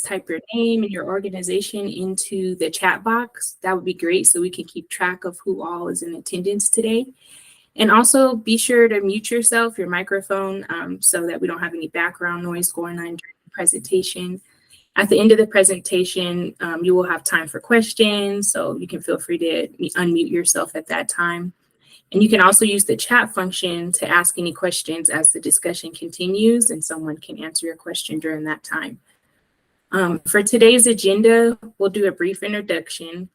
type your name and your organization into the chat box. That would be great so we can keep track of who all is in attendance today. And also be sure to mute yourself, your microphone, so that we don't have any background noise going on during the presentation. At the end of the presentation, you will have time for questions, so you can feel free to unmute yourself at that time. And you can also use the chat function to ask any questions as the discussion continues, and someone can answer your question during that time. For today's agenda, we'll do a brief introduction,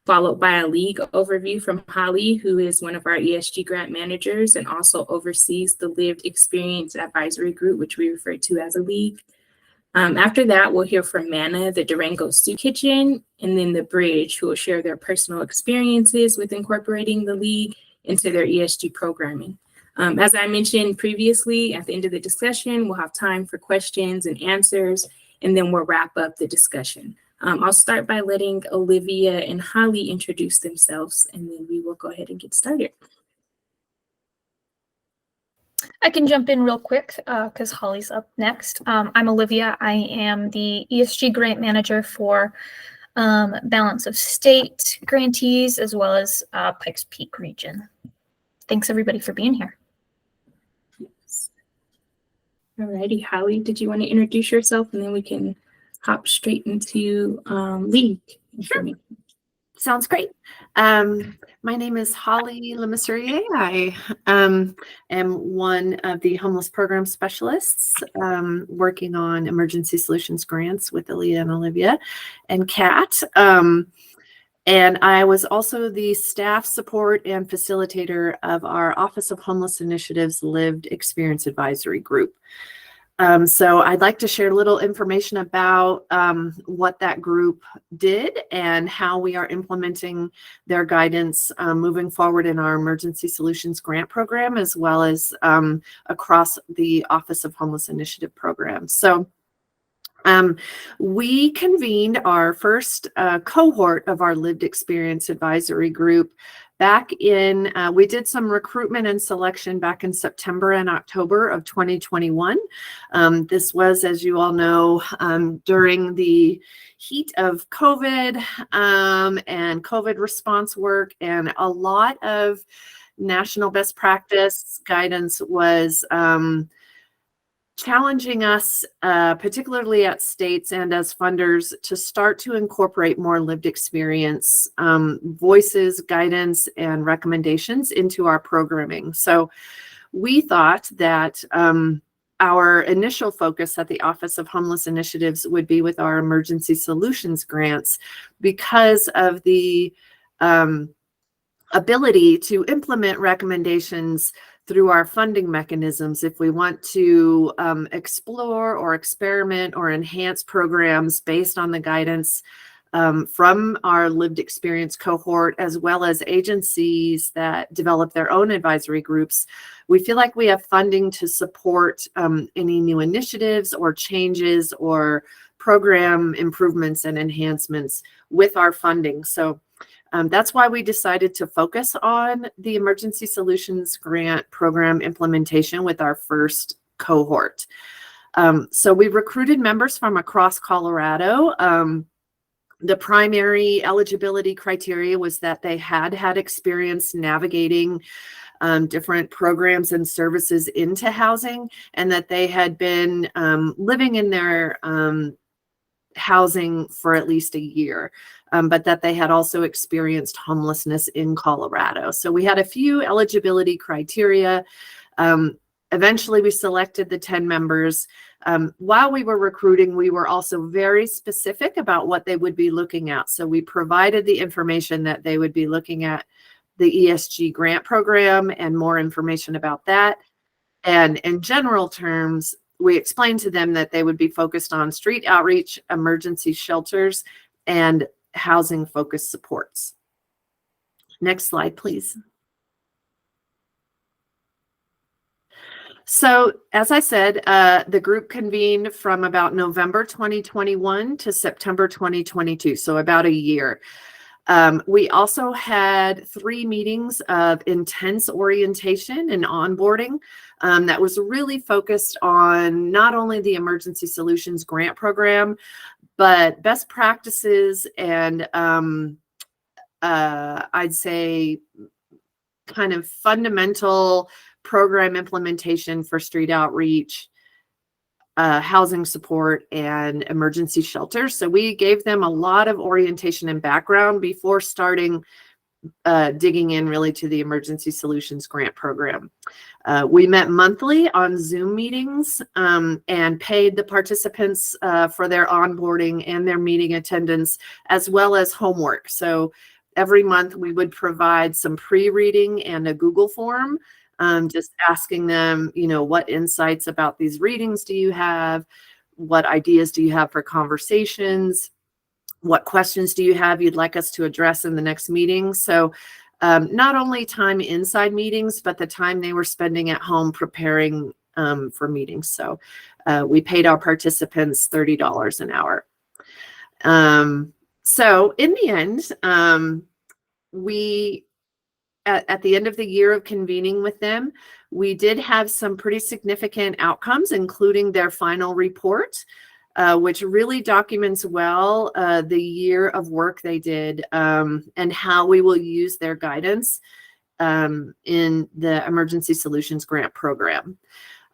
followed by a LEAG overview from Holly, who is one of our ESG grant managers and also oversees the Lived Experience Advisory Group, which we refer to as a LEAG. After that, we'll hear from Manna, the Durango Soup Kitchen, and then the Bridge, who will share their personal experiences with incorporating the LEAG into their ESG programming. As I mentioned previously, at the end of the discussion, we'll have time for questions and answers, and then we'll wrap up the discussion. I'll start by letting Olivia and Holly introduce themselves, and then we will go ahead and get started. I can jump in real quick because Holly's up next. I'm Olivia. I am the ESG grant manager for Balance of State grantees as well as Pikes Peak region. Thanks everybody for being here. Yes. All righty, Holly, did you want to introduce yourself and then we can hop straight into LEAG information? Sure. Sounds great. My name is Holly Lemasurier. I am one of the homeless program specialists working on emergency solutions grants with Aaliyah and Olivia and Kat. And I was also the staff support and facilitator of our Office of Homeless Initiatives Lived Experience Advisory Group. So I'd like to share a little information about what that group did and how we are implementing their guidance moving forward in our Emergency Solutions Grant Program, as well as across the Office of Homeless Initiative program. So we convened our first cohort of our Lived Experience Advisory Group back in, we did some recruitment and selection back in September and October of 2021. This was, as you all know, during the heat of COVID and COVID response work, and a lot of national best practice guidance was challenging us, particularly at states and as funders, to start to incorporate more lived experience voices, guidance, and recommendations into our programming. So we thought that our initial focus at the Office of Homeless Initiatives would be with our emergency solutions grants because of the ability to implement recommendations through our funding mechanisms if we want to explore or experiment or enhance programs based on the guidance from our lived experience cohort, as well as agencies that develop their own advisory groups. We feel like we have funding to support any new initiatives or changes or program improvements and enhancements with our funding. So that's why we decided to focus on the Emergency Solutions Grant Program implementation with our first cohort. So we recruited members from across Colorado. The primary eligibility criteria was that they had experience navigating different programs and services into housing, and that they had been living in their housing for at least a year. But that they had also experienced homelessness in Colorado. So we had a few eligibility criteria. Eventually, we selected the 10 members. While we were recruiting, we were also very specific about what they would be looking at. So we provided the information that they would be looking at the ESG grant program and more information about that. And in general terms, we explained to them that they would be focused on street outreach, emergency shelters, and housing focused supports. Next slide, please. So as I said, the group convened from about November 2021 to September 2022, so about a year. We also had 3 meetings of intense orientation and onboarding that was really focused on not only the Emergency Solutions Grant Program, but best practices and I'd say kind of fundamental program implementation for street outreach, housing support, and emergency shelters. So we gave them a lot of orientation and background before starting digging in really to the Emergency Solutions Grant Program. We met monthly on Zoom meetings and paid the participants for their onboarding and their meeting attendance, as well as homework. So every month we would provide some pre-reading and a Google form, just asking them, what insights about these readings do you have? What ideas do you have for conversations? What questions do you have you'd like us to address in the next meeting? So not only time inside meetings, but the time they were spending at home preparing for meetings. So we paid our participants $30 an hour. So in the end, we, at the end of the year of convening with them, we did have some pretty significant outcomes, including their final report, which really documents well the year of work they did and how we will use their guidance in the Emergency Solutions Grant Program.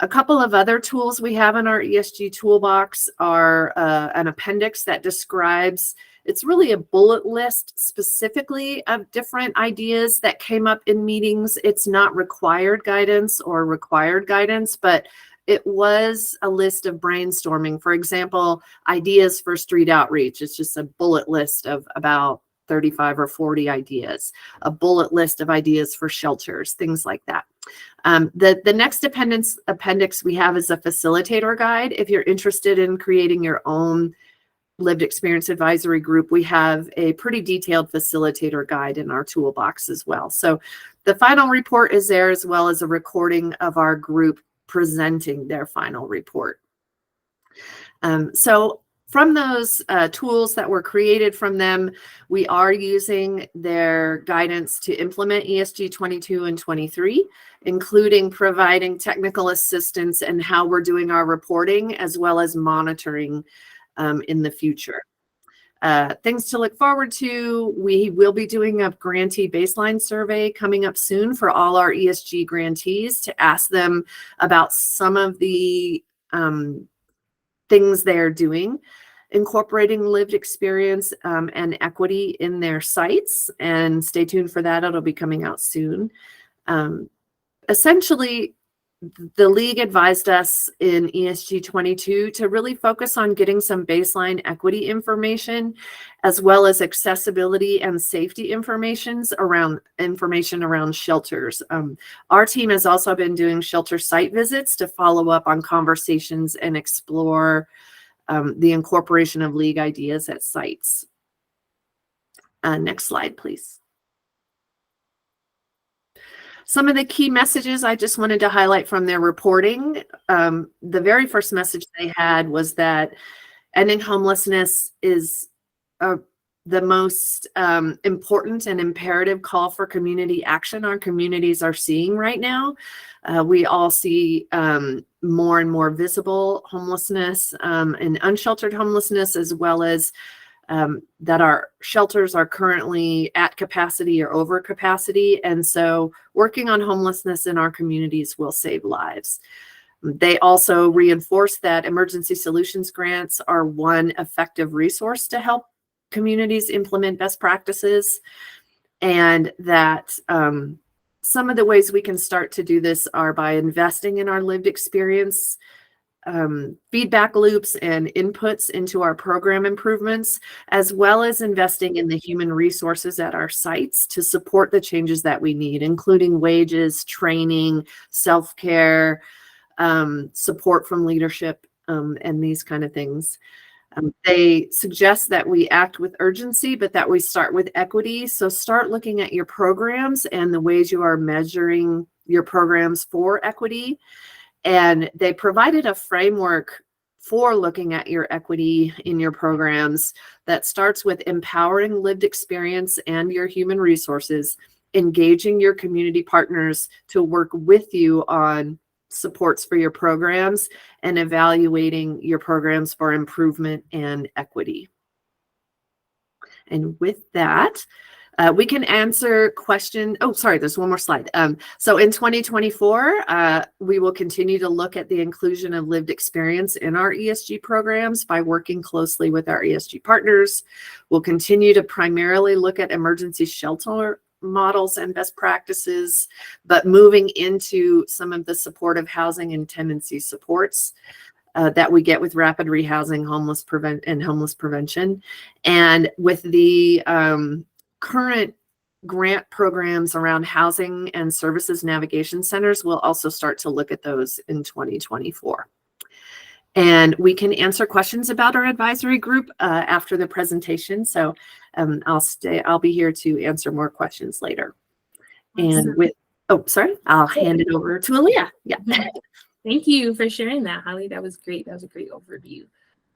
A couple of other tools we have in our ESG toolbox are an appendix that describes, it's really a bullet list specifically of different ideas that came up in meetings. It's not required guidance or required guidance, but it was a list of brainstorming. For example, ideas for street outreach. It's just a bullet list of about 35 or 40 ideas, a bullet list of ideas for shelters, things like that. The next appendix we have is a facilitator guide. If you're interested in creating your own lived experience advisory group, we have a pretty detailed facilitator guide in our toolbox as well. So the final report is there, as well as a recording of our group presenting their final report. So from those tools that were created from them, we are using their guidance to implement ESG 22 and 23, including providing technical assistance and how we're doing our reporting, as well as monitoring in the future. Things to look forward to: we will be doing a grantee baseline survey coming up soon for all our ESG grantees to ask them about some of the things they're doing, incorporating lived experience and equity in their sites. And stay tuned for that. It'll be coming out soon. Essentially, the League advised us in ESG 22 to really focus on getting some baseline equity information, as well as accessibility and safety information around shelters. Our team has also been doing shelter site visits to follow up on conversations and explore the incorporation of League ideas at sites. Next slide, please. Some of the key messages I just wanted to highlight from their reporting. The very first message they had was that ending homelessness is the most important and imperative call for community action our communities are seeing right now. We all see more and more visible homelessness and unsheltered homelessness, as well as that our shelters are currently at capacity or over capacity. And so working on homelessness in our communities will save lives. They also reinforce that emergency solutions grants are one effective resource to help communities implement best practices, and that some of the ways we can start to do this are by investing in our lived experience feedback loops and inputs into our program improvements, as well as investing in the human resources at our sites to support the changes that we need, including wages, training, self-care, support from leadership, and these kind of things. They suggest that we act with urgency, but that we start with equity. So start looking at your programs and the ways you are measuring your programs for equity. And they provided a framework for looking at your equity in your programs that starts with empowering lived experience and your human resources, engaging your community partners to work with you on supports for your programs, and evaluating your programs for improvement and equity. And with that, we can answer question. Oh, sorry, there's one more slide. So in 2024, we will continue to look at the inclusion of lived experience in our ESG programs by working closely with our ESG partners. We'll continue to primarily look at emergency shelter models and best practices, but moving into some of the supportive housing and tenancy supports that we get with rapid rehousing, homeless prevention. And with the current grant programs around housing and services navigation centers, we'll also start to look at those in 2024. And we can answer questions about our advisory group after the presentation. So I'll be here to answer more questions later. And I'll hand it over to Aaliyah. Yeah. Thank you for sharing that, Holly. That was great. That was a great overview.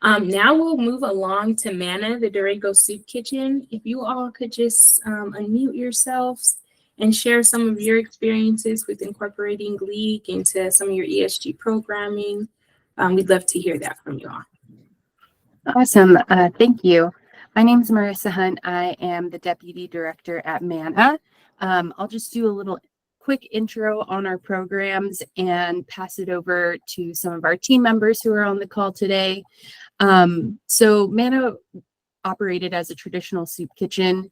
Now we'll move along to Manna, the Durango Soup Kitchen. If you all could just unmute yourselves and share some of your experiences with incorporating LEAG into some of your ESG programming. We'd love to hear that from you all. Awesome. Thank you. My name is Marissa Hunt. I am the Deputy Director at Manna. I'll just do a little quick intro on our programs and pass it over to some of our team members who are on the call today. So Manna operated as a traditional soup kitchen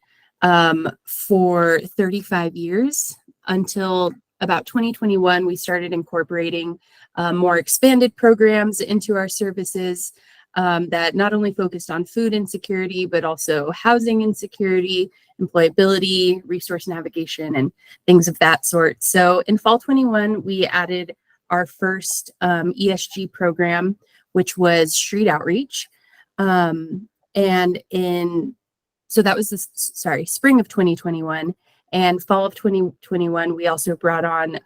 for 35 years until about 2021. We started incorporating more expanded programs into our services that not only focused on food insecurity, but also housing insecurity, employability, resource navigation, and things of that sort. So in fall 21, we added our first ESG program, which was street outreach. So that was spring of 2021. And fall of 2021, we also brought on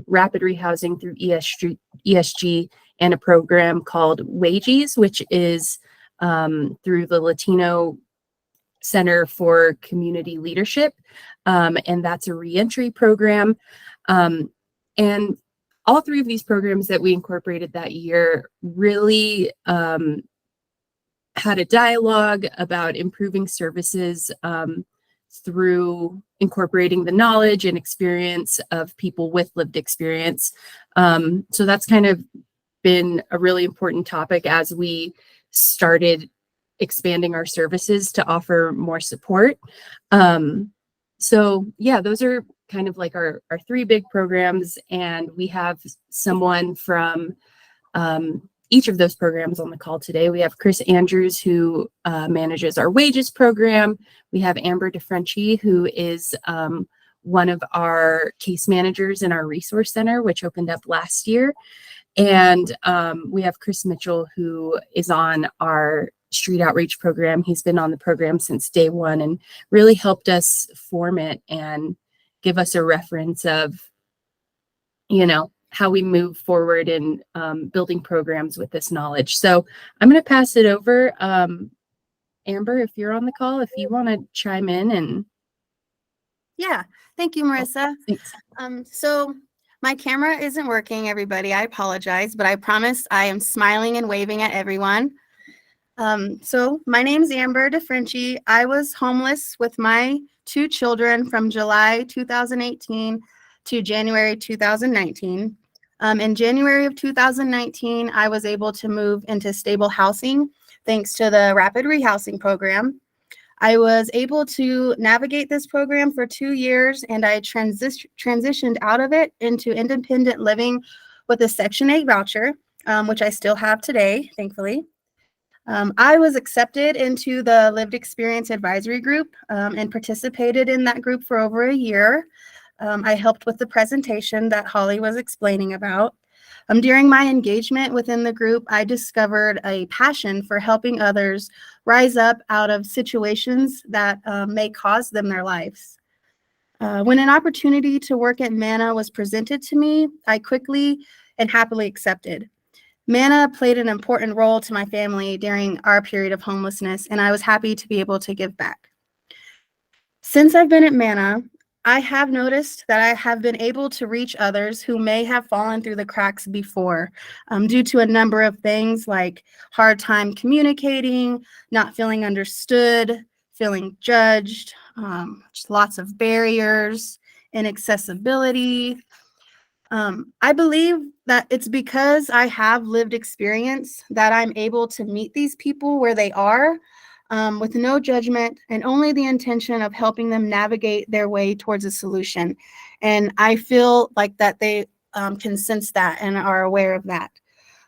rapid rehousing through ESG and a program called WAGES, which is through the Latino Center for Community Leadership. And that's a reentry program. And all three of these programs that we incorporated that year really had a dialogue about improving services through incorporating the knowledge and experience of people with lived experience. So that's kind of been a really important topic as we started expanding our services to offer more support. So yeah, those are kind of like our three big programs, and we have someone from each of those programs on the call today. We have Chris Andrews, who manages our wages program. We have Amber DeFrenchie, who is one of our case managers in our resource center, which opened up last year. And we have Chris Mitchell, who is on our street outreach program. He's been on the program since day one and really helped us form it and give us a reference of, how we move forward in building programs with this knowledge. So I'm going to pass it over. Amber, if you're on the call, if you want to chime in and. Yeah, thank you, Marissa. Thanks. So my camera isn't working, everybody. I apologize, but I promise I am smiling and waving at everyone. So my name is Amber DeFrenchie. I was homeless with my two children from July 2018 to January 2019. In January of 2019, I was able to move into stable housing thanks to the rapid rehousing program. I was able to navigate this program for 2 years, and I transitioned out of it into independent living with a Section 8 voucher, which I still have today, thankfully. I was accepted into the Lived Experience Advisory Group and participated in that group for over a year. I helped with the presentation that Holly was explaining about. During my engagement within the group, I discovered a passion for helping others rise up out of situations that may cause them their lives. When an opportunity to work at Manna was presented to me, I quickly and happily accepted. Manna played an important role to my family during our period of homelessness, and I was happy to be able to give back. Since I've been at Manna, I have noticed that I have been able to reach others who may have fallen through the cracks before, due to a number of things like hard time communicating, not feeling understood, feeling judged, just lots of barriers, inaccessibility. I believe that it's because I have lived experience that I'm able to meet these people where they are, with no judgment and only the intention of helping them navigate their way towards a solution. And I feel like that they can sense that and are aware of that.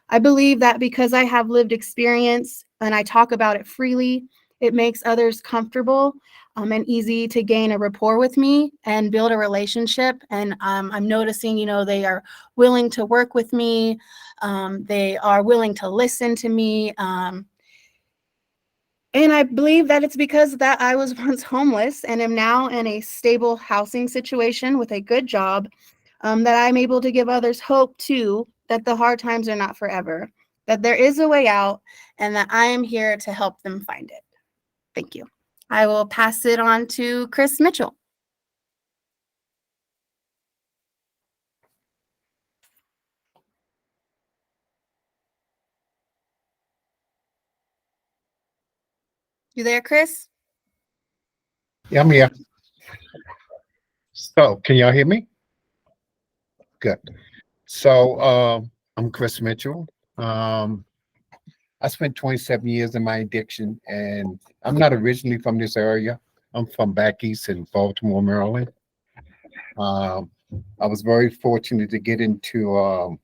I believe that because I have lived experience and I talk about it freely, it makes others comfortable and easy to gain a rapport with me and build a relationship. And I'm noticing, they are willing to work with me. They are willing to listen to me. And I believe that it's because that I was once homeless and am now in a stable housing situation with a good job, that I'm able to give others hope too, that the hard times are not forever, that there is a way out, and that I am here to help them find it. Thank you. I will pass it on to Chris Mitchell. You there, Chris? Yeah, I'm here. So, can y'all hear me? Good. So, I'm Chris Mitchell. Um, I spent 27 years in my addiction, and I'm not originally from this area. I'm from back east in Baltimore, Maryland. Um, I was very fortunate to get into a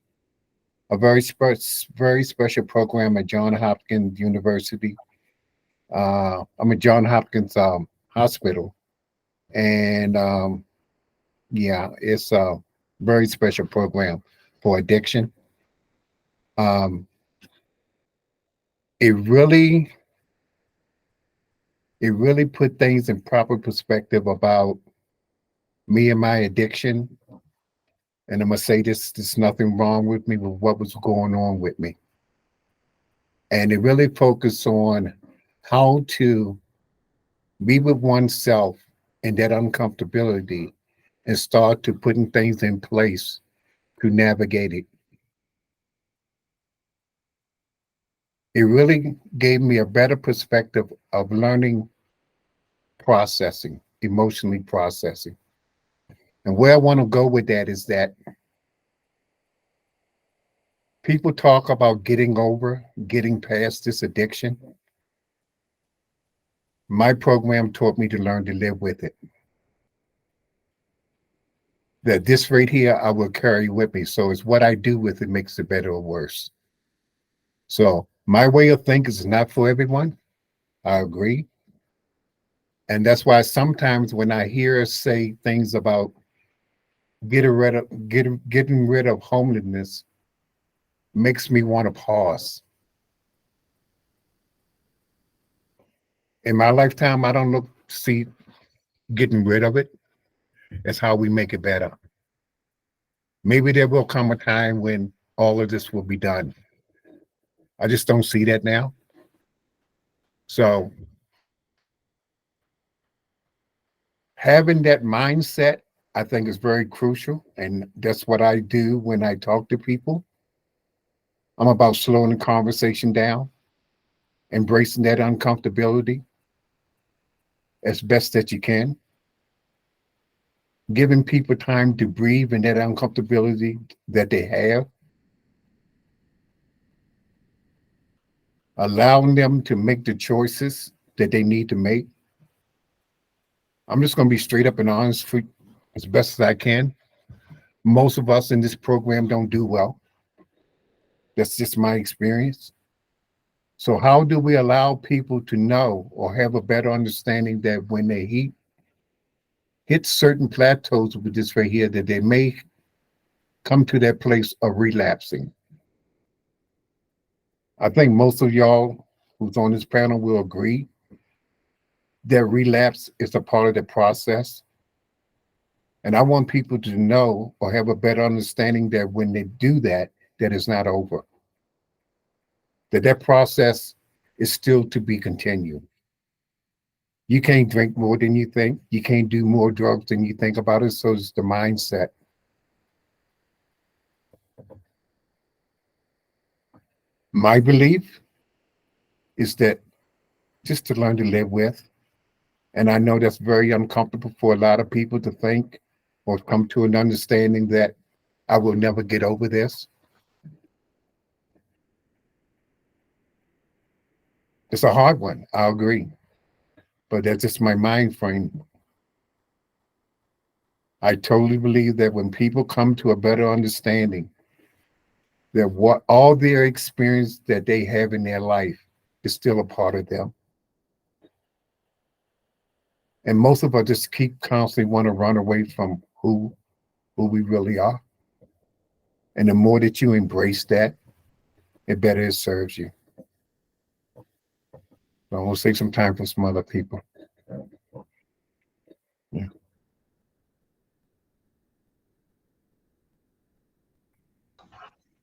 very special program at Johns Hopkins University. I'm at Johns Hopkins Hospital, and yeah, it's a very special program for addiction. Um, it really, it really put things in proper perspective about me and my addiction. And I'm gonna say this: there's nothing wrong with me with what was going on with me. And it really focused on how to be with oneself in that uncomfortability and start to putting things in place to navigate it. It really gave me a better perspective of learning processing, emotionally processing. And where I want to go with that is that people talk about getting over, getting past this addiction. My program taught me to learn to live with it. That this right here, I will carry with me. So it's what I do with it makes it better or worse. So my way of thinking is not for everyone. I agree. And that's why sometimes when I hear us say things about getting rid of homelessness, makes me want to pause. In my lifetime, I don't see getting rid of it as how we make it better. Maybe there will come a time when all of this will be done. I just don't see that now. So having that mindset, I think, is very crucial. And that's what I do when I talk to people. I'm about slowing the conversation down, embracing that uncomfortability as best that you can, giving people time to breathe in that uncomfortability that they have, allowing them to make the choices that they need to make. I'm just going to be straight up and honest for as best as I can. Most of us in this program don't do well. That's just my experience. So how do we allow people to know or have a better understanding that when they hit certain plateaus with this right here, that they may come to that place of relapsing? I think most of y'all who's on this panel will agree that relapse is a part of the process. And I want people to know or have a better understanding that when they do that, that it's not over. that process is still to be continued. You can't drink more than you think. You can't do more drugs than you think about it. So it's the mindset. My belief is that just to learn to live with, and I know that's very uncomfortable for a lot of people to think or come to an understanding that I will never get over this. It's a hard one, I agree. But that's just my mind frame. I totally believe that when people come to a better understanding that what all their experience that they have in their life is still a part of them. And most of us just keep constantly want to run away from who we really are. And the more that you embrace that, the better it serves you. So I'm gonna take some time for some other people. Yeah.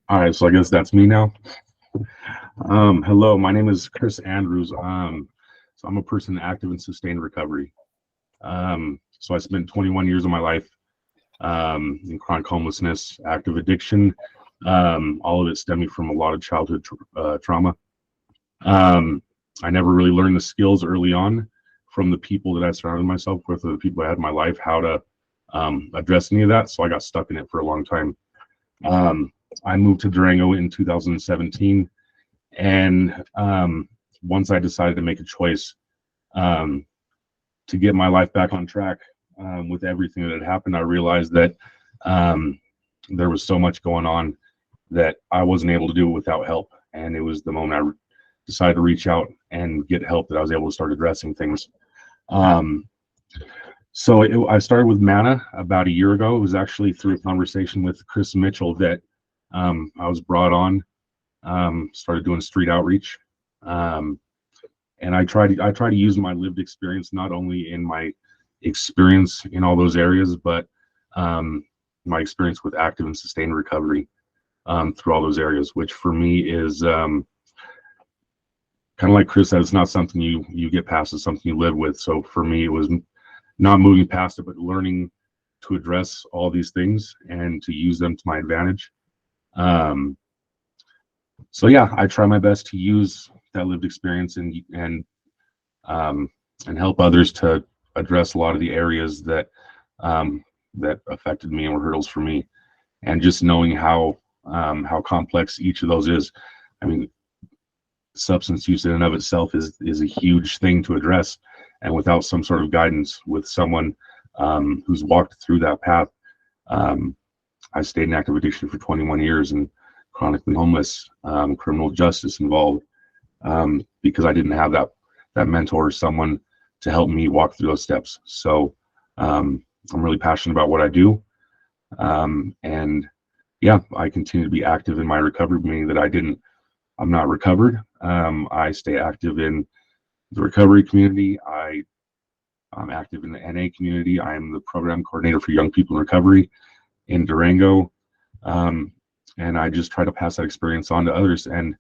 All right, so I guess that's me now. Hello, my name is Chris Andrews. So I'm a person active in sustained recovery. So I spent 21 years of my life in chronic homelessness, active addiction, all of it stemming from a lot of childhood trauma. I never really learned the skills early on from the people that I surrounded myself with, or the people I had in my life, how to address any of that. So I got stuck in it for a long time. I moved to Durango in 2017, and once I decided to make a choice to get my life back on track with everything that had happened, I realized that there was so much going on that I wasn't able to do it without help. And it was the moment I decided to reach out and get help that I was able to start addressing things. So I started with MANA about a year ago. It was actually through a conversation with Chris Mitchell that I was brought on, started doing street outreach. And I try to use my lived experience, not only in my experience in all those areas, but my experience with active and sustained recovery through all those areas, which for me is kind of like Chris said, it's not something you get past, it's something you live with. So for me, it was not moving past it, but learning to address all these things and to use them to my advantage. So yeah, I try my best to use that lived experience and help others to address a lot of the areas that that affected me and were hurdles for me. And just knowing how complex each of those is. I mean, substance use in and of itself is a huge thing to address, and without some sort of guidance with someone who's walked through that path. I stayed in active addiction for 21 years and chronically homeless, criminal justice involved, because I didn't have that mentor or someone to help me walk through those steps. So I'm really passionate about what I do, and yeah, I continue to be active in my recovery, meaning that I'm not recovered. I stay active in the recovery community. I'm active in the NA community. I'm the program coordinator for young people in recovery in Durango. And I just try to pass that experience on to others and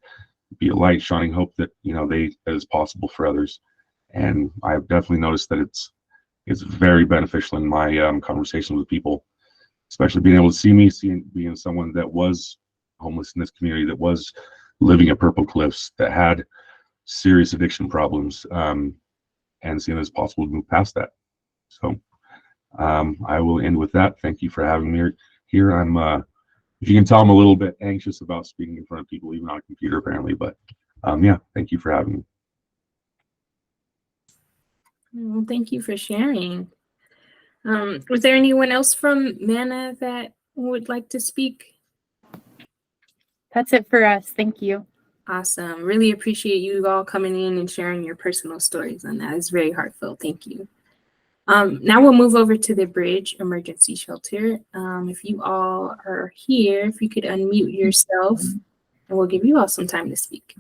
be a light, shining hope that, that is possible for others. And I've definitely noticed that it's very beneficial in my conversations with people, especially being able to see me, being someone that was homeless in this community, that was living at Purple Cliffs, that had serious addiction problems, and seeing it's possible to move past that. So I will end with that. Thank you for having me here. I'm, if you can tell, I'm a little bit anxious about speaking in front of people, even on a computer apparently, but yeah, thank you for having me. Well, thank you for sharing. Was there anyone else from MANA that would like to speak? That's it for us. Thank you. Awesome. Really appreciate you all coming in and sharing your personal stories on that. It's very heartfelt. Thank you. Now we'll move over to the Bridge Emergency Shelter. If you all are here, if you could unmute yourself, and we'll give you all some time to speak.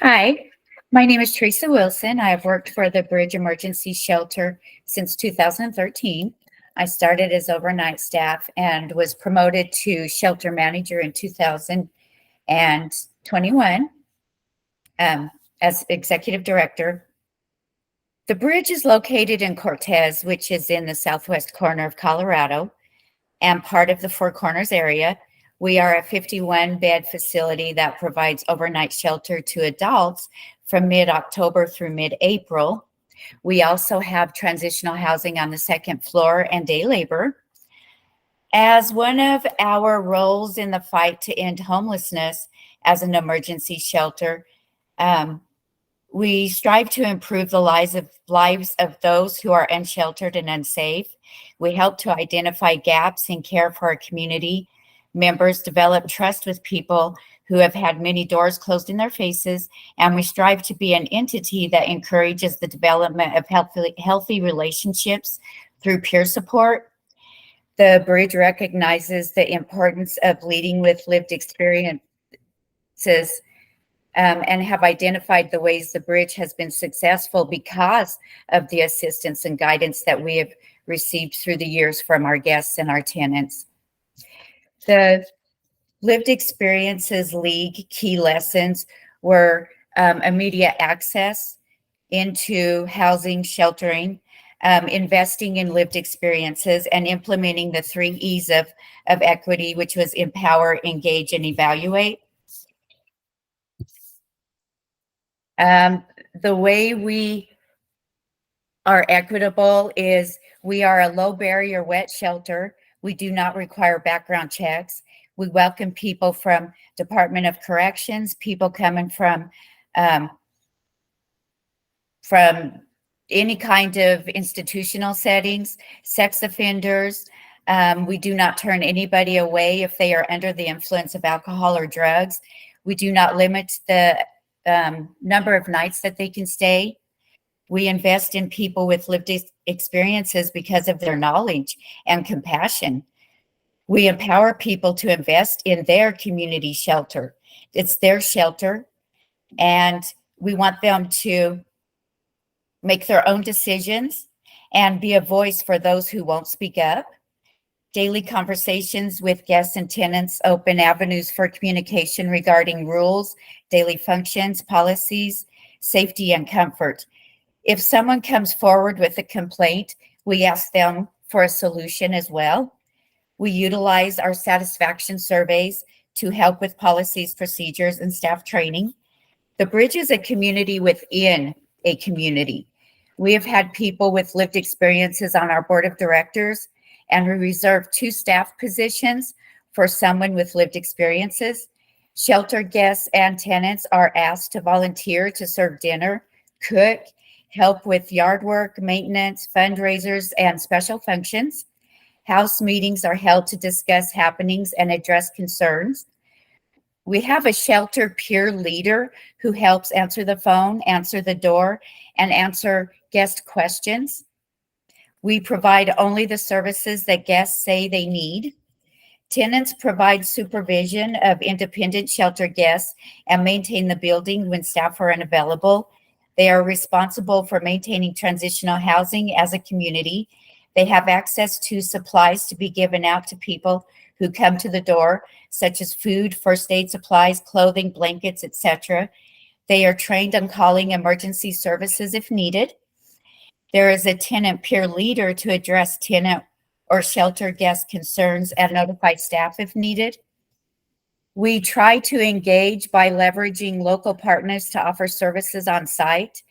Hi, my name is Teresa Wilson. I have worked for the Bridge Emergency Shelter since 2013. I started as overnight staff and was promoted to shelter manager in 2019. 21 as executive director. The bridge is located in Cortez, which is in the southwest corner of Colorado and part of the Four Corners area. We are a 51-bed facility that provides overnight shelter to adults from mid-October through mid-April. We also have transitional housing on the second floor and day labor. As one of our roles in the fight to end homelessness as an emergency shelter, we strive to improve the lives of those who are unsheltered and unsafe. We help to identify gaps in care for our community members, develop trust with people who have had many doors closed in their faces, and we strive to be an entity that encourages the development of healthy relationships through peer support. The bridge recognizes the importance of leading with lived experiences and have identified the ways the bridge has been successful because of the assistance and guidance that we have received through the years from our guests and our tenants. The Lived Experiences LEAG key lessons were immediate access into housing, sheltering, investing in lived experiences, and implementing the 3 E's of equity, which was empower, engage, and evaluate. The way we are equitable is we are a low barrier wet shelter. We do not require background checks. We welcome people from Department of Corrections, people coming from any kind of institutional settings, sex offenders. We do not turn anybody away if they are under the influence of alcohol or drugs. We do not limit the number of nights that they can stay. We invest in people with lived experiences because of their knowledge and compassion. We empower people to invest in their community shelter. It's their shelter, and we want them to make their own decisions and be a voice for those who won't speak up. Daily conversations with guests and tenants open avenues for communication regarding rules, daily functions, policies, safety, and comfort. If someone comes forward with a complaint, we ask them for a solution as well. We utilize our satisfaction surveys to help with policies, procedures, and staff training. The bridge is a community within a community. We have had people with lived experiences on our board of directors, and we reserve 2 staff positions for someone with lived experiences. Shelter guests and tenants are asked to volunteer to serve dinner, cook, help with yard work, maintenance, fundraisers, and special functions. House meetings are held to discuss happenings and address concerns. We have a shelter peer leader who helps answer the phone, answer the door, and answer guest questions. We provide only the services that guests say they need. Tenants provide supervision of independent shelter guests and maintain the building when staff are unavailable. They are responsible for maintaining transitional housing as a community. They have access to supplies to be given out to people who come to the door, such as food, first aid supplies, clothing, blankets, etc. They are trained on calling emergency services if needed. There is a tenant peer leader to address tenant or shelter guest concerns and notify staff if needed. We try to engage by leveraging local partners to offer services on site.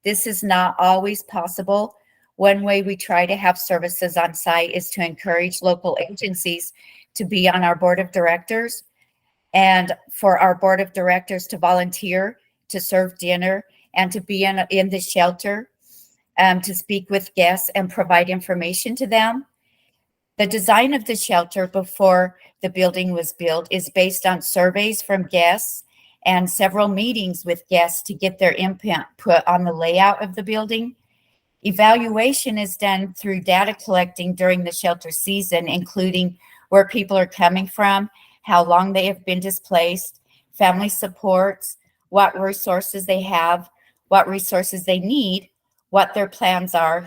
This is not always possible. One way we try to have services on site is to encourage local agencies to be on our board of directors and for our board of directors to volunteer to serve dinner and to be in the shelter to speak with guests and provide information to them. The design of the shelter before the building was built is based on surveys from guests and several meetings with guests to get their input on the layout of the building. Evaluation is done through data collecting during the shelter season, including where people are coming from, how long they have been displaced, family supports, what resources they have, what resources they need, what their plans are,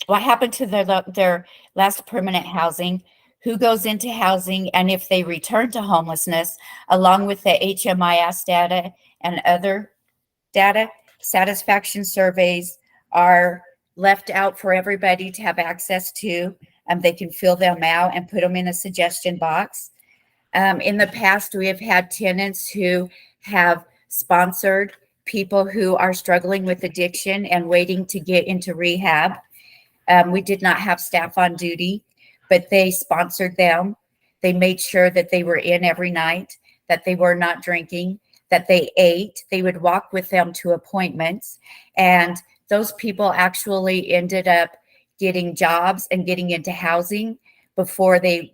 what happened to their last permanent housing, who goes into housing, and if they return to homelessness, along with the HMIS data and other data. Satisfaction surveys are left out for everybody to have access to. They can fill them out and put them in a suggestion box. In the past, we have had tenants who have sponsored people who are struggling with addiction and waiting to get into rehab. We did not have staff on duty, but they sponsored them. They made sure that they were in every night, that they were not drinking, that they ate. They would walk with them to appointments. And those people actually ended up getting jobs and getting into housing before they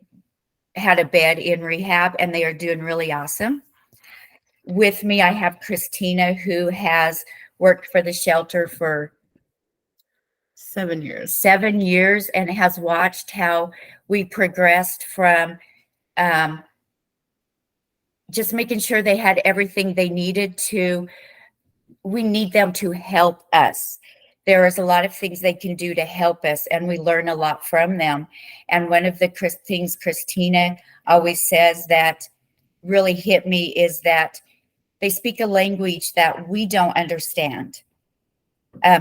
had a bed in rehab, and they are doing really awesome. With me, I have Christina, who has worked for the shelter for 7 years. 7 years and has watched how we progressed from just making sure they had everything they needed to, we need them to help us. There is a lot of things they can do to help us, and we learn a lot from them. And one of the things Christina always says that really hit me is that they speak a language that we don't understand.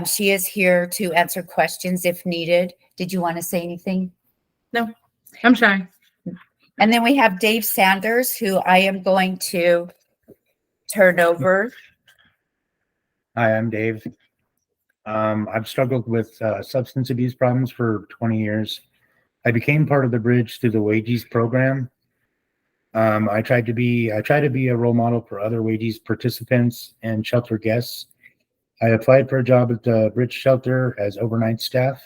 She is here to answer questions if needed. Did you want to say anything? No, I'm trying. And then we have Dave Sanders, who I am going to turn over. Hi, I'm Dave. I've struggled with substance abuse problems for 20 years. I became part of the bridge through the WAGES program. I try to be a role model for other WAGES participants and shelter guests. I applied for a job at the bridge shelter as overnight staff.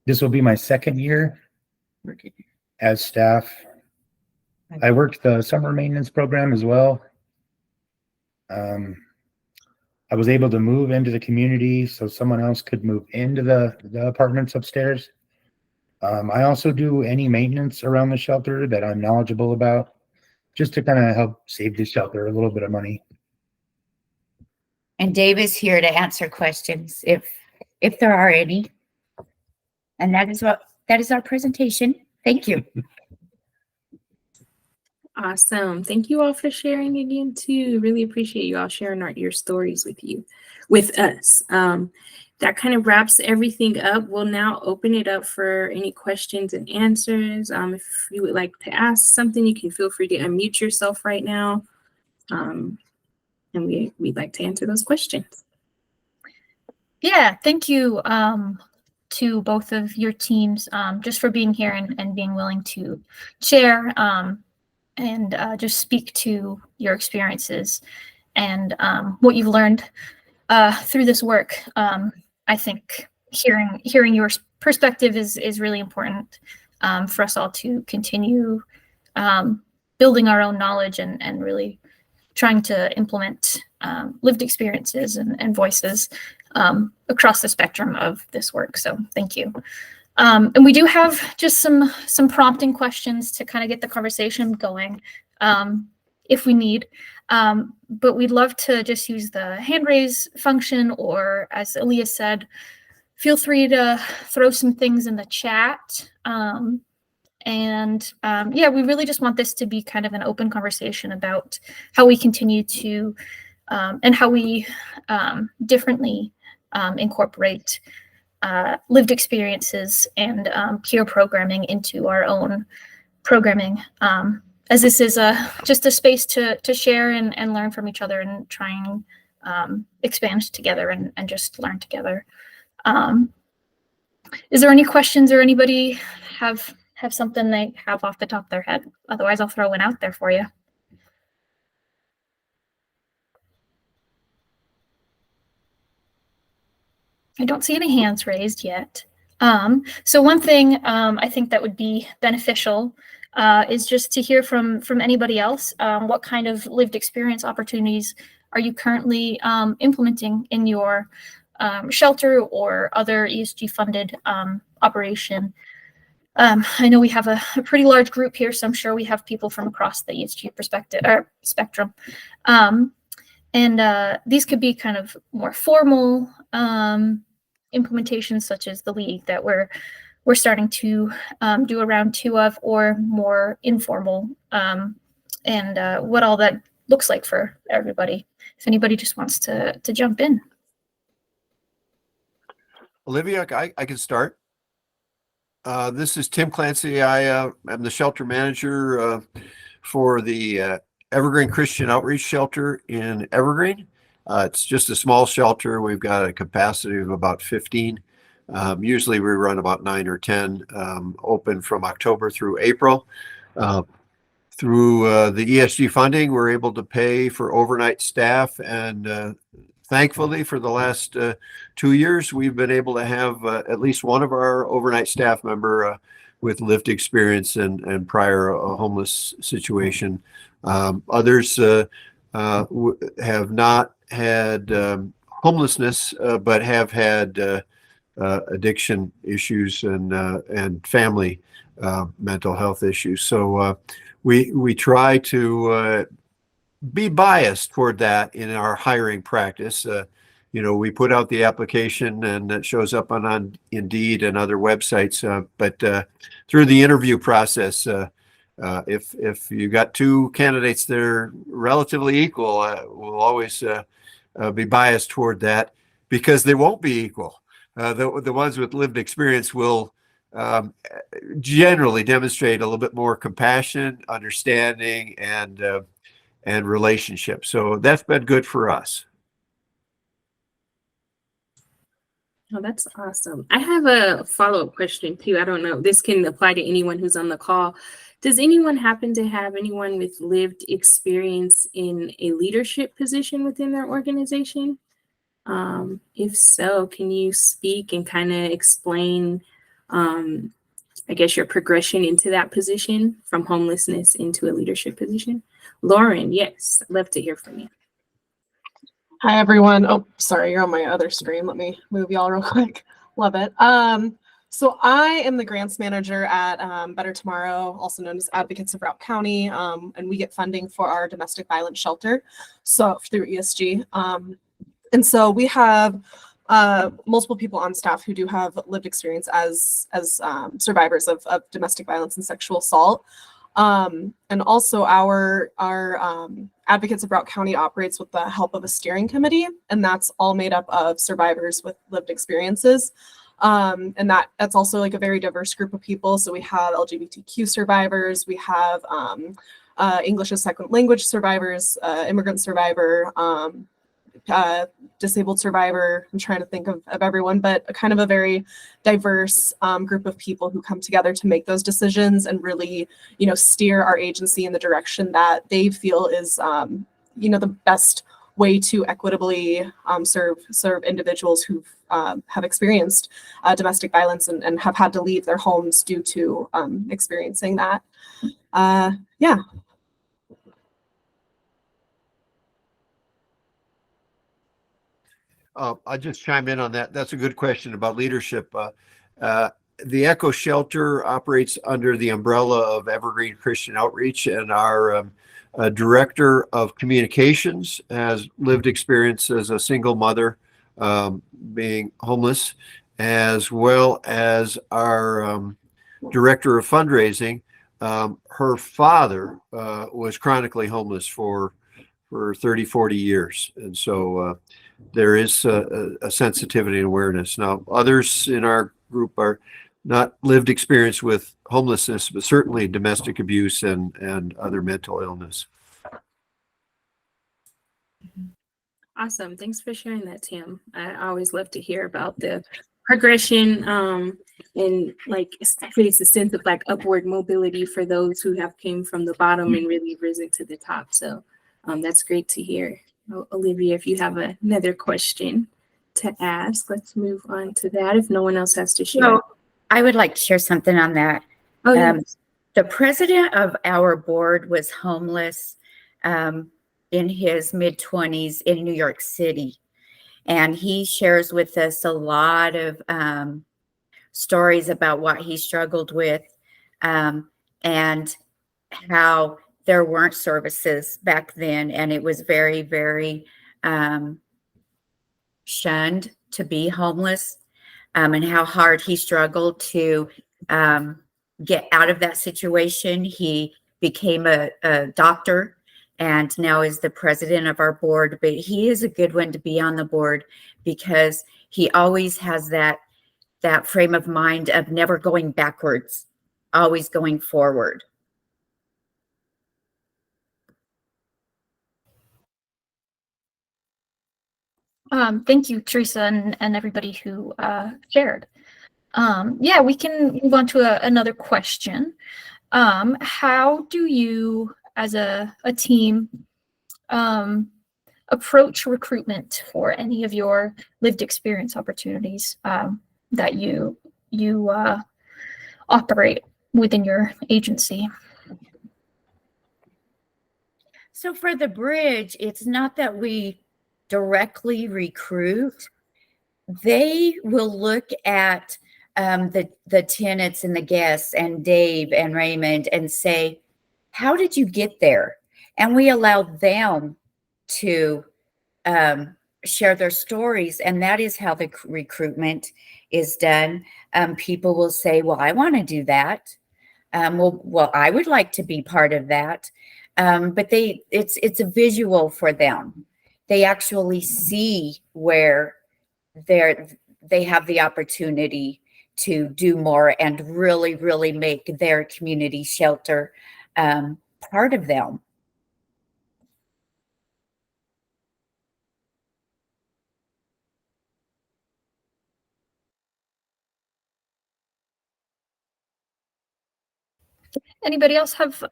This will be my second year as staff. I worked the summer maintenance program as well. I was able to move into the community so someone else could move into the apartments upstairs. I also do any maintenance around the shelter that I'm knowledgeable about, just to kind of help save the shelter a little bit of money. And Dave is here to answer questions if there are any. And that is our presentation. Thank you. Awesome. Thank you all for sharing again too. Really appreciate you all sharing your stories with us. That kind of wraps everything up. We'll now open it up for any questions and answers. If you would like to ask something, you can feel free to unmute yourself right now. And we'd like to answer those questions. Yeah, thank you to both of your teams just for being here and being willing to share and just speak to your experiences and what you've learned through this work. I think hearing your perspective is really important for us all to continue building our own knowledge and really trying to implement lived experiences and voices across the spectrum of this work. So thank you. And we do have just some prompting questions to kind of get the conversation going if we need. But we'd love to just use the hand raise function, or as Elias said, feel free to throw some things in the chat. Yeah, we really just want this to be kind of an open conversation about how we continue to and how we differently incorporate lived experiences and peer programming into our own programming, as this is just a space to share and learn from each other and try and expand together and just learn together. Is there any questions, or anybody have something they have off the top of their head? Otherwise, I'll throw one out there for you. I don't see any hands raised yet. So one thing I think that would be beneficial is just to hear from anybody else. What kind of lived experience opportunities are you currently implementing in your shelter or other ESG funded operation? I know we have a pretty large group here, so I'm sure we have people from across the ESG perspective or spectrum. And these could be kind of more formal implementations, such as the LEAG that we're we're starting to do a round 2 of, or more informal, and what all that looks like for everybody. If anybody just wants to jump in. Olivia, I can start. This is Tim Clancy. I am the shelter manager for the Evergreen Christian Outreach Shelter in Evergreen. It's just a small shelter. We've got a capacity of about 15. Usually we run about 9 or 10, open from October through April. Through the ESG funding, we're able to pay for overnight staff, and thankfully for the last 2 years, we've been able to have at least one of our overnight staff member with lived experience and prior homeless situation. Others have not had homelessness, but have had addiction issues and family mental health issues. So we try to be biased toward that in our hiring practice. We put out the application and it shows up on Indeed and other websites. But through the interview process, if you got 2 candidates that are relatively equal, we'll always be biased toward that, because they won't be equal. The ones with lived experience will generally demonstrate a little bit more compassion, understanding, and relationship. So that's been good for us. Oh, that's awesome. I have a follow-up question too. I don't know, this can apply to anyone who's on the call. Does anyone happen to have anyone with lived experience in a leadership position within their organization? If so, can you speak and kind of explain, I guess, your progression into that position from homelessness into a leadership position? Lauren, yes, I'd love to hear from you. Hi, everyone. Oh, sorry, you're on my other screen. Let me move y'all real quick. Love it. So I am the grants manager at Better Tomorrow, also known as Advocates of Route County, and we get funding for our domestic violence shelter, so through ESG. And so we have multiple people on staff who do have lived experience as survivors of domestic violence and sexual assault. And also our Advocates of Route County operates with the help of a steering committee, and that's all made up of survivors with lived experiences. And that's also like a very diverse group of people. So we have LGBTQ survivors, we have English as second language survivors, immigrant survivor, disabled survivor. I'm trying to think of everyone, but a kind of a very diverse group of people who come together to make those decisions and really, steer our agency in the direction that they feel is, the best way to equitably serve individuals who have experienced domestic violence and have had to leave their homes due to experiencing that. Yeah. I'll just chime in on that. That's a good question about leadership. The Echo Shelter operates under the umbrella of Evergreen Christian Outreach, and our director of communications has lived experience as a single mother being homeless, as well as our director of fundraising. Her father was chronically homeless for 30, 40 years. And so there is a sensitivity and awareness. Now, others in our group are not lived experience with homelessness, but certainly domestic abuse and other mental illness. Awesome. Thanks for sharing that, Tim. I always love to hear about the progression and like creates a sense of like upward mobility for those who have came from the bottom and really risen to the top. So that's great to hear. Olivia, if you have another question to ask, let's move on to that if no one else has to share. So I would like to share something on that. Oh, yes. The president of our board was homeless in his mid-20s in New York City. And he shares with us a lot of stories about what he struggled with and how there weren't services back then. And it was very, very shunned to be homeless. and how hard he struggled to get out of that situation. He became a doctor and now is the president of our board, but he is a good one to be on the board because he always has that frame of mind of never going backwards, always going forward. Thank you, Teresa, and everybody who shared. Yeah, we can move on to another question. How do you, as a team, approach recruitment for any of your lived experience opportunities that you operate within your agency? So for the bridge, it's not that we directly recruit. They will look at the tenants and the guests and Dave and Raymond and say, how did you get there? And we allow them to share their stories. And that is how the recruitment is done. People will say, well, I want to do that. Well, I would like to be part of that. But it's a visual for them. They actually see where they have the opportunity to do more and really, really make their community shelter part of them. Anybody else have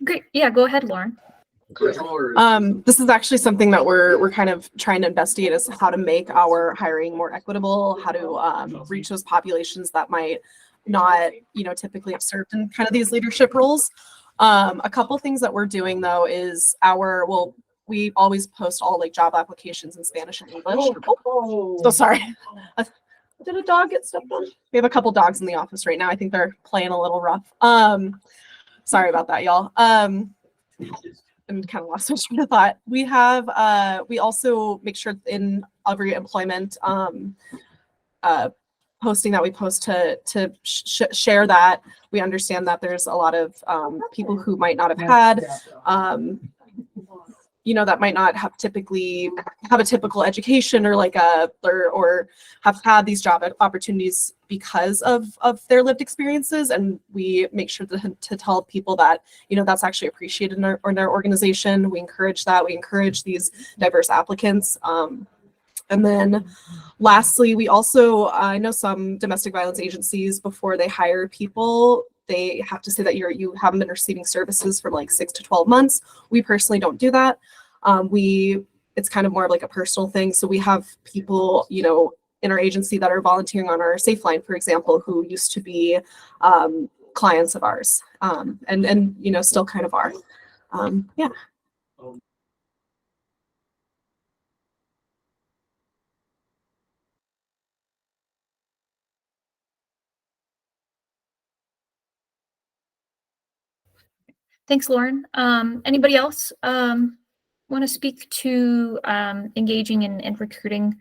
great? Yeah, go ahead, Lauren. This is actually something that we're kind of trying to investigate, is how to make our hiring more equitable, how to reach those populations that might not, typically have served in kind of these leadership roles. A couple things that we're doing though is we always post all like job applications in Spanish and English. So sorry. Did a dog get stepped on? We have a couple dogs in the office right now. I think they're playing a little rough. Sorry about that, y'all. I'm kind of lost my train of thought. We have, we also make sure in every employment posting that we post to share that we understand that there's a lot of people who might not have had, that might not have typically have a typical education or like or have had these job opportunities because of their lived experiences. And we make sure to tell people that, that's actually appreciated in our organization. We encourage that. We encourage these diverse applicants. And then lastly, we also, I know some domestic violence agencies, before they hire people, they have to say that you haven't been receiving services for like 6 to 12 months. We personally don't do that. It's kind of more of like a personal thing. So we have people, in our agency that are volunteering on our Safe Line, for example, who used to be clients of ours, and still kind of are. Yeah. Thanks, Lauren. Anybody else want to speak to engaging and recruiting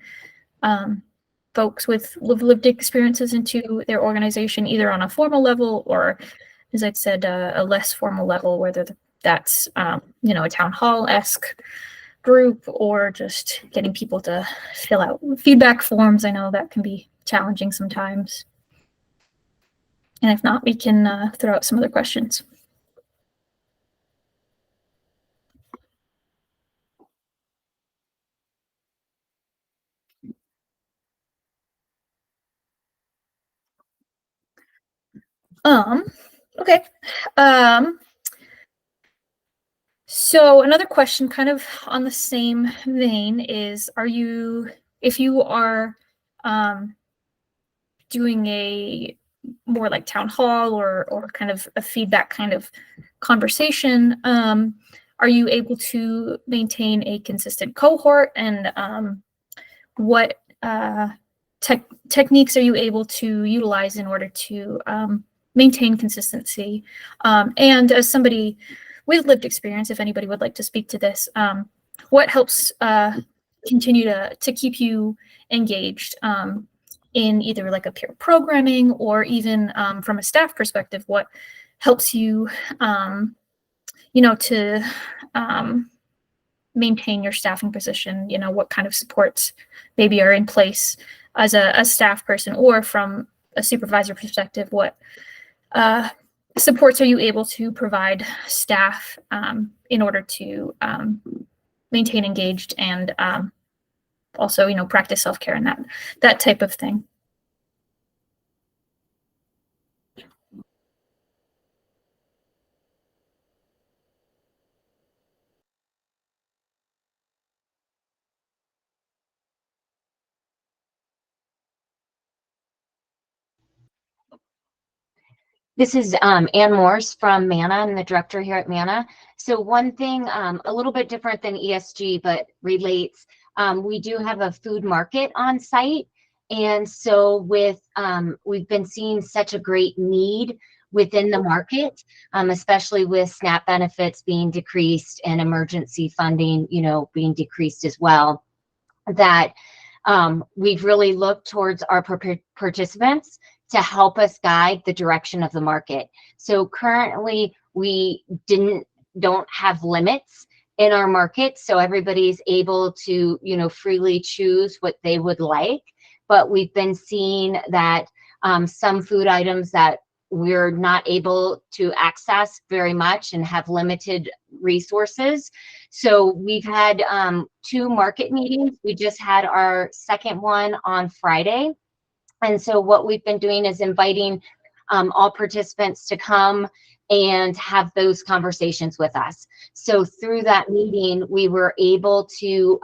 folks with lived experiences into their organization, either on a formal level or, as I've said, a less formal level, whether that's a town hall-esque group or just getting people to fill out feedback forms. I know that can be challenging sometimes. And if not, we can throw out some other questions. Okay. So another question kind of on the same vein is, if you are doing a more like town hall or kind of a feedback kind of conversation, are you able to maintain a consistent cohort, and what techniques are you able to utilize in order to maintain consistency? And as somebody with lived experience, if anybody would like to speak to this, what helps continue to keep you engaged? in either like a peer programming or even from a staff perspective, what helps you, to maintain your staffing position, what kind of supports maybe are in place as a staff person, or from a supervisor perspective, what supports are you able to provide staff in order to maintain engaged and also, practice self-care and that type of thing. This is Ann Morse from MANA. I'm the director here at MANA. So one thing a little bit different than ESG, but relates, we do have a food market on site. And so we've been seeing such a great need within the market, especially with SNAP benefits being decreased and emergency funding, being decreased as well, that we've really looked towards our participants to help us guide the direction of the market. So currently we don't have limits in our market, so everybody's able to, freely choose what they would like. But we've been seeing that some food items that we're not able to access very much and have limited resources. So we've had 2 market meetings. We just had our second one on Friday. And so what we've been doing is inviting all participants to come and have those conversations with us. So through that meeting, we were able to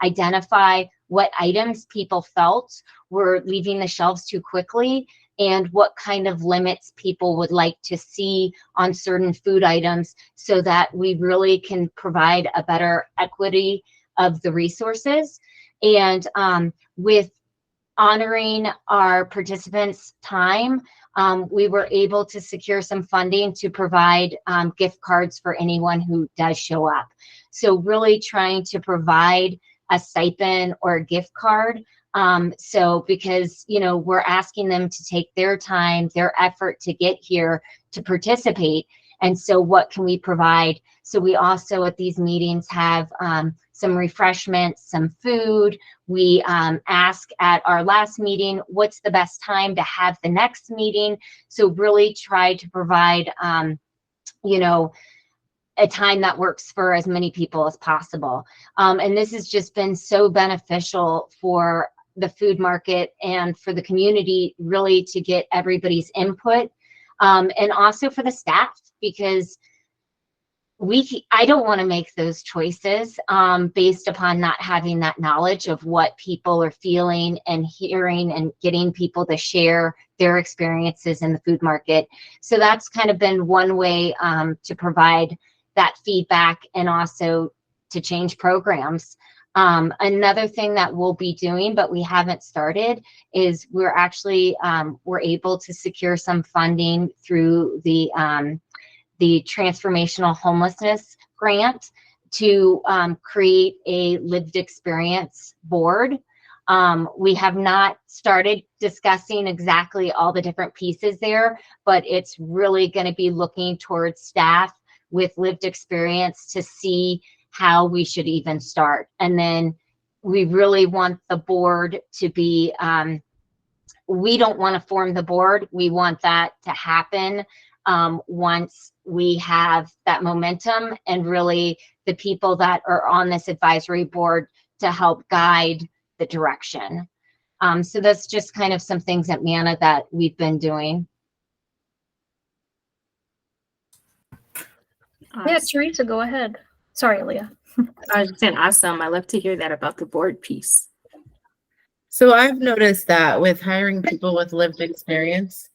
identify what items people felt were leaving the shelves too quickly and what kind of limits people would like to see on certain food items, so that we really can provide a better equity of the resources. And with honoring our participants' time, we were able to secure some funding to provide gift cards for anyone who does show up. So really trying to provide a stipend or a gift card. So because, we're asking them to take their time, their effort to get here to participate. And so what can we provide? So we also at these meetings have some refreshments, some food. We ask at our last meeting, what's the best time to have the next meeting? So really try to provide, a time that works for as many people as possible. And this has just been so beneficial for the food market and for the community, really to get everybody's input, and also for the staff, because I don't want to make those choices based upon not having that knowledge of what people are feeling and hearing and getting people to share their experiences in the food market. So that's kind of been one way to provide that feedback and also to change programs. Another thing that we'll be doing, but we haven't started, is we're actually we're able to secure some funding through the Transformational Homelessness Grant to create a lived experience board. We have not started discussing exactly all the different pieces there, but it's really going to be looking towards staff with lived experience to see how we should even start. And then we really want the board to be, we don't want to form the board. We want that to happen once we have that momentum and really the people that are on this advisory board to help guide the direction. So that's just kind of some things at MANA that we've been doing. Yeah, Teresa, go ahead. Sorry, Leah. I was saying awesome. I love to hear that about the board piece. So I've noticed that with hiring people with lived experience.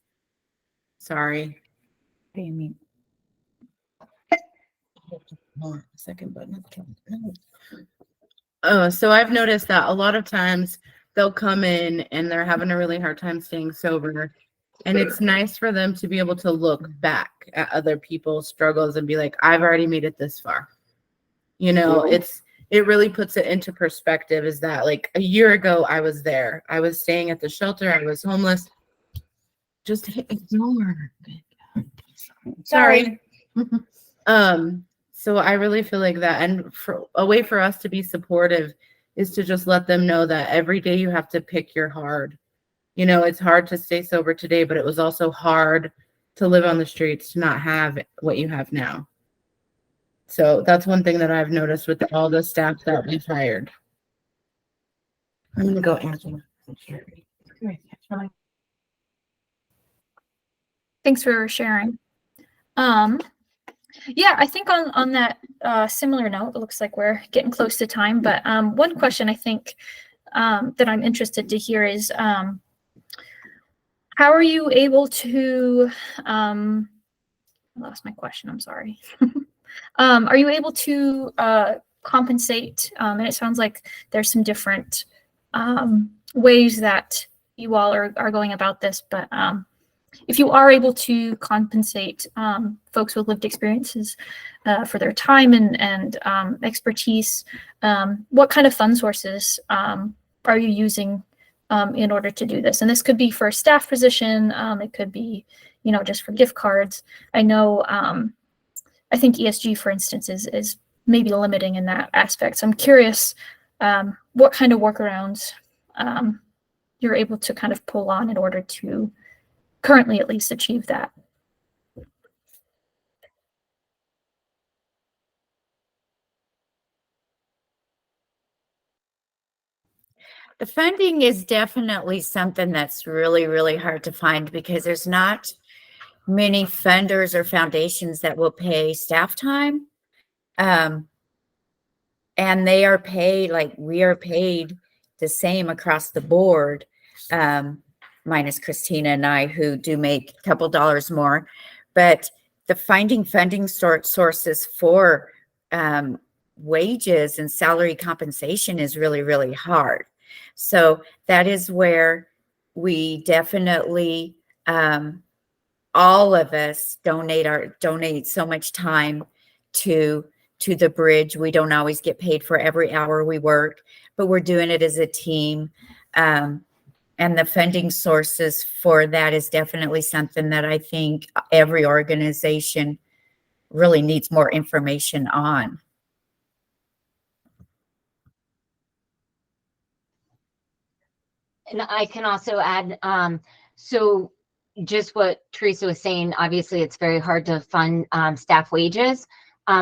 Sorry. What do you mean? Second button. Oh, so I've noticed that a lot of times they'll come in and they're having a really hard time staying sober. And it's nice for them to be able to look back at other people's struggles and be like, I've already made it this far. it really puts it into perspective, is that like a year ago I was there. I was staying at the shelter. I was homeless. Just ignore. Sorry. So I really feel like that, and for a way for us to be supportive is to just let them know that every day you have to pick your hard. You know, it's hard to stay sober today, but it was also hard to live on the streets, to not have what you have now. So that's one thing that I've noticed with all the staff that we've hired. I'm gonna go answer. Thanks for sharing. Yeah, I think on that similar note, it looks like we're getting close to time, but one question I think that I'm interested to hear is how are you able to I lost my question, I'm sorry. Are you able to compensate? And it sounds like there's some different ways that you all are going about this, but if you are able to compensate folks with lived experiences for their time and expertise, what kind of fund sources are you using in order to do this? And this could be for a staff position. It could be, you know, just for gift cards. I know, I think ESG, for instance, is maybe limiting in that aspect. So I'm curious what kind of workarounds you're able to kind of pull on in order to currently at least achieve that. The funding is definitely something that's really, really hard to find because there's not many funders or foundations that will pay staff time. And they are paid, like we are paid the same across the board, minus Christina and I, who do make a couple dollars more. But the finding funding sources for wages and salary compensation is really, really hard. So that is where we definitely, all of us donate so much time to the bridge. We don't always get paid for every hour we work, but we're doing it as a team. And the funding sources for that is definitely something that I think every organization really needs more information on. And I can also add, so just what Teresa was saying, obviously it's very hard to fund staff wages.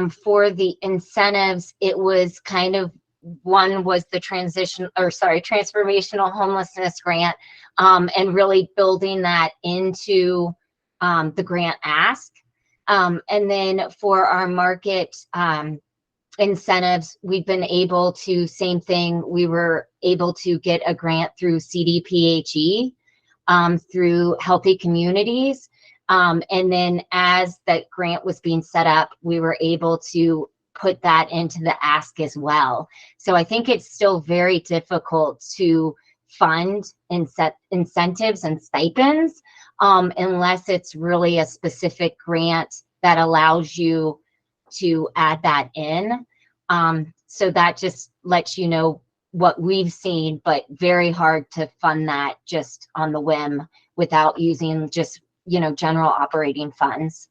For the incentives, it was kind of, one was the transformational homelessness grant, and really building that into the grant ask. And then for our market incentives, we've been able to, same thing, we were able to get a grant through CDPHE, through Healthy Communities. And then as that grant was being set up, we were able to put that into the ask as well. So I think it's still very difficult to fund incentives and stipends unless it's really a specific grant that allows you to add that in. So that just lets you know what we've seen, but very hard to fund that just on the whim without using just, you know, general operating funds.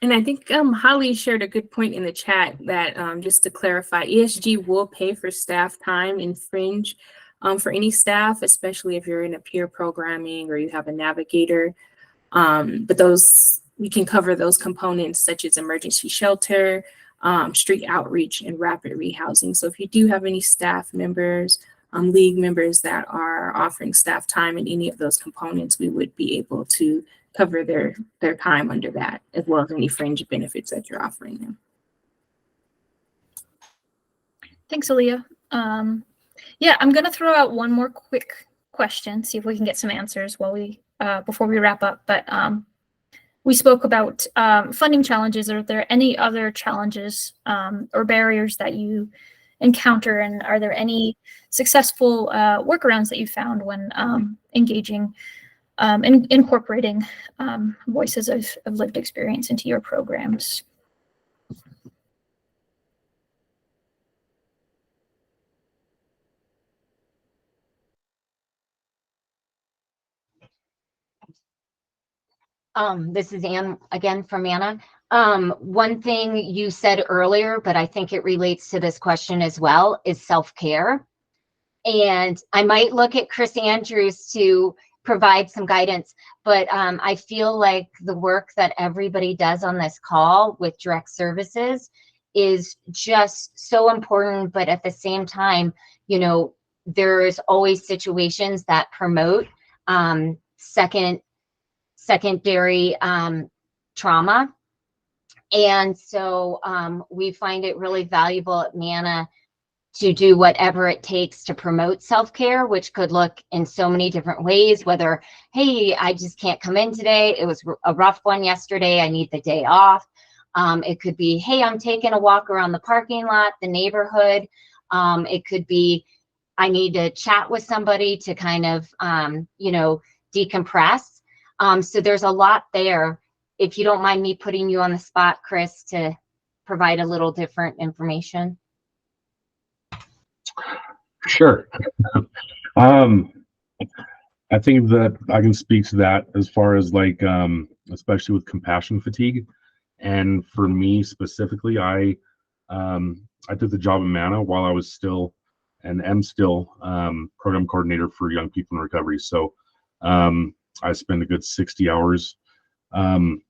And I think Holly shared a good point in the chat that just to clarify, ESG will pay for staff time in Fringe for any staff, especially if you're in a peer programming or you have a navigator. But those, we can cover those components such as emergency shelter, street outreach, and rapid rehousing. So if you do have any staff members, LEAG members that are offering staff time in any of those components, we would be able to cover their time under that, as well as any fringe benefits that you're offering them. Thanks, Aaliyah. Yeah, I'm going to throw out one more quick question, see if we can get some answers while we before we wrap up. But we spoke about funding challenges. Are there any other challenges or barriers that you encounter, and are there any successful workarounds that you found when engaging and incorporating voices of lived experience into your programs? This is Ann again from Anna. One thing you said earlier, but I think it relates to this question as well, is self-care. And I might look at Chris Andrews to provide some guidance, but I feel like the work that everybody does on this call with direct services is just so important. But at the same time, you know, there's always situations that promote secondary trauma. And so we find it really valuable at MANA to do whatever it takes to promote self-care, which could look in so many different ways, whether, hey, I just can't come in today. It was a rough one yesterday. I need the day off. It could be, hey, I'm taking a walk around the parking lot, the neighborhood. It could be, I need to chat with somebody to kind of, you know, decompress. So there's a lot there. If you don't mind me putting you on the spot, Chris, to provide a little different information. Sure. I think that I can speak to that as far as like, especially with compassion fatigue. And for me specifically, I took the job in MANA while I was still and am still program coordinator for young people in recovery. So I spend a good 60 hours out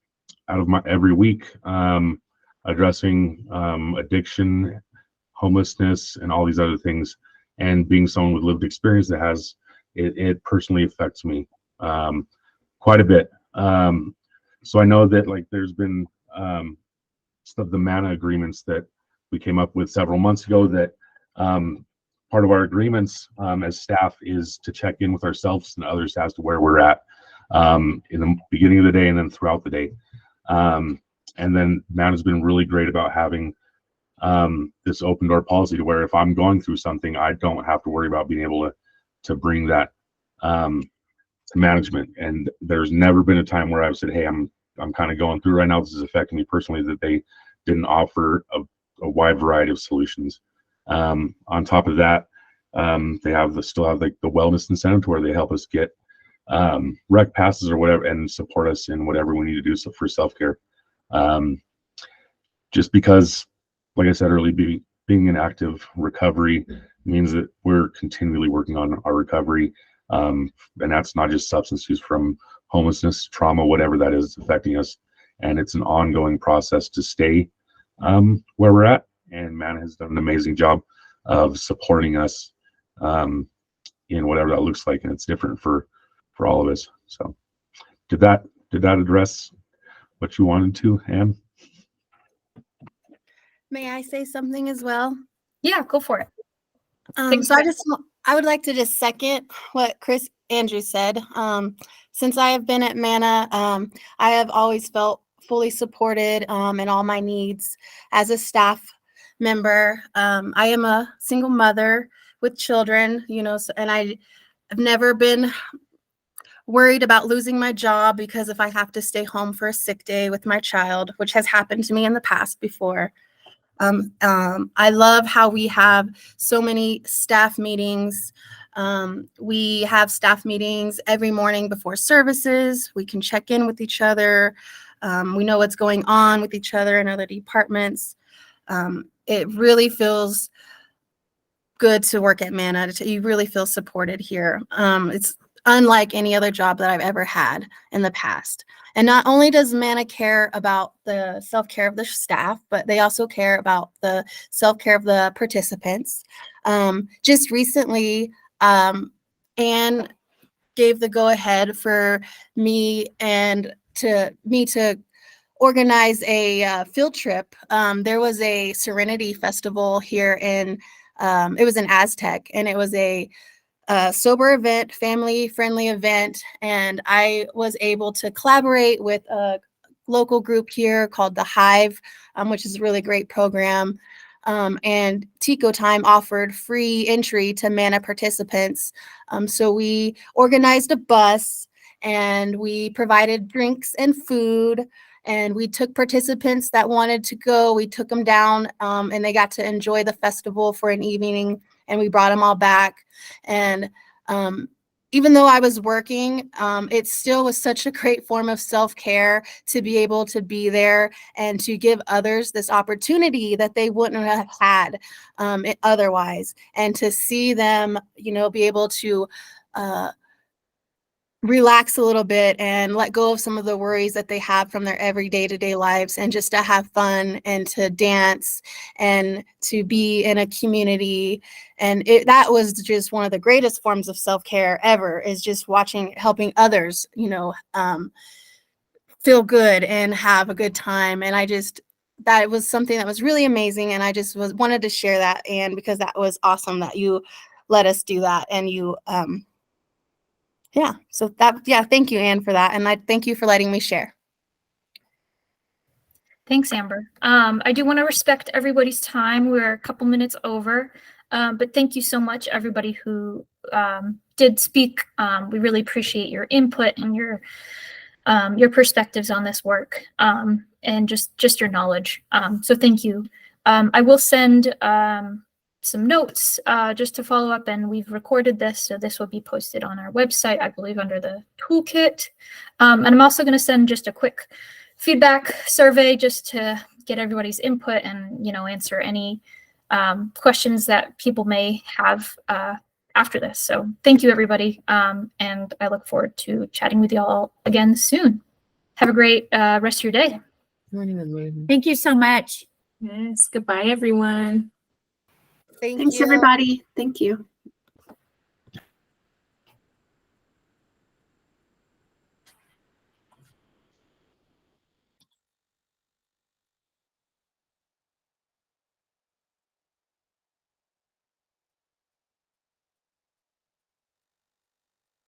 of my every week addressing addiction, homelessness, and all these other things. And being someone with lived experience that has it personally affects me quite a bit. So I know that like there's been some of the MANA agreements that we came up with several months ago that part of our agreements as staff is to check in with ourselves and others as to where we're at in the beginning of the day and then throughout the day. And then MANA's been really great about having this open door policy to where if I'm going through something, I don't have to worry about being able to bring that to management. And there's never been a time where I've said, hey, I'm kind of going through right now, this is affecting me personally, that they didn't offer a wide variety of solutions. On top of that, they still have like the wellness incentive where they help us get rec passes or whatever and support us in whatever we need to do for self-care. Just because, like I said earlier, being in active recovery means that we're continually working on our recovery. And that's not just substance use, from homelessness, trauma, whatever that is affecting us. And it's an ongoing process to stay where we're at. And MANA has done an amazing job of supporting us in whatever that looks like. And it's different for all of us. So did that address what you wanted to, Anne? May I say something as well? Yeah, go for it. So I would like to just second what Chris Andrews said. Since I have been at MANA, I have always felt fully supported in all my needs as a staff member. I am a single mother with children, you know, and I've never been worried about losing my job because if I have to stay home for a sick day with my child, which has happened to me in the past before. I love how we have so many staff meetings. We have staff meetings every morning before services. We can check in with each other. We know what's going on with each other in other departments. It really feels good to work at MANA. You really feel supported here. It's unlike any other job that I've ever had in the past. And not only does MANA care about the self-care of the staff, but they also care about the self-care of the participants. Just recently, Anne gave the go-ahead for me to organize a field trip. There was a Serenity Festival here it was in Aztec, and it was a sober event, family-friendly event, and I was able to collaborate with a local group here called The Hive, which is a really great program. And Tico Time offered free entry to MANA participants. So we organized a bus, and we provided drinks and food, and we took participants that wanted to go. We took them down, and they got to enjoy the festival for an evening. And we brought them all back. And even though I was working, it still was such a great form of self-care to be able to be there and to give others this opportunity that they wouldn't have had otherwise. And to see them, be able to relax a little bit and let go of some of the worries that they have from their everyday to-day lives, and just to have fun and to dance and to be in a community. And that was just one of the greatest forms of self-care ever, is just helping others, feel good and have a good time. And that was something that was really amazing. And I just wanted to share that. And because that was awesome that you let us do that. And you, thank you, Anne, for that. And I thank you for letting me share. Thanks, Amber. I do want to respect everybody's time. We're a couple minutes over, but thank you so much, everybody who did speak. We really appreciate your input and your perspectives on this work, and just your knowledge. So thank you. I will send some notes just to follow up, and we've recorded this, so this will be posted on our website, I believe, under the toolkit. And I'm also going to send just a quick feedback survey just to get everybody's input and answer any questions that people may have after this. So thank you, everybody, and I look forward to chatting with you all again soon. Have a great rest of your day. Thank you so much. Yes. Goodbye, everyone. Thanks, everybody. Thank you.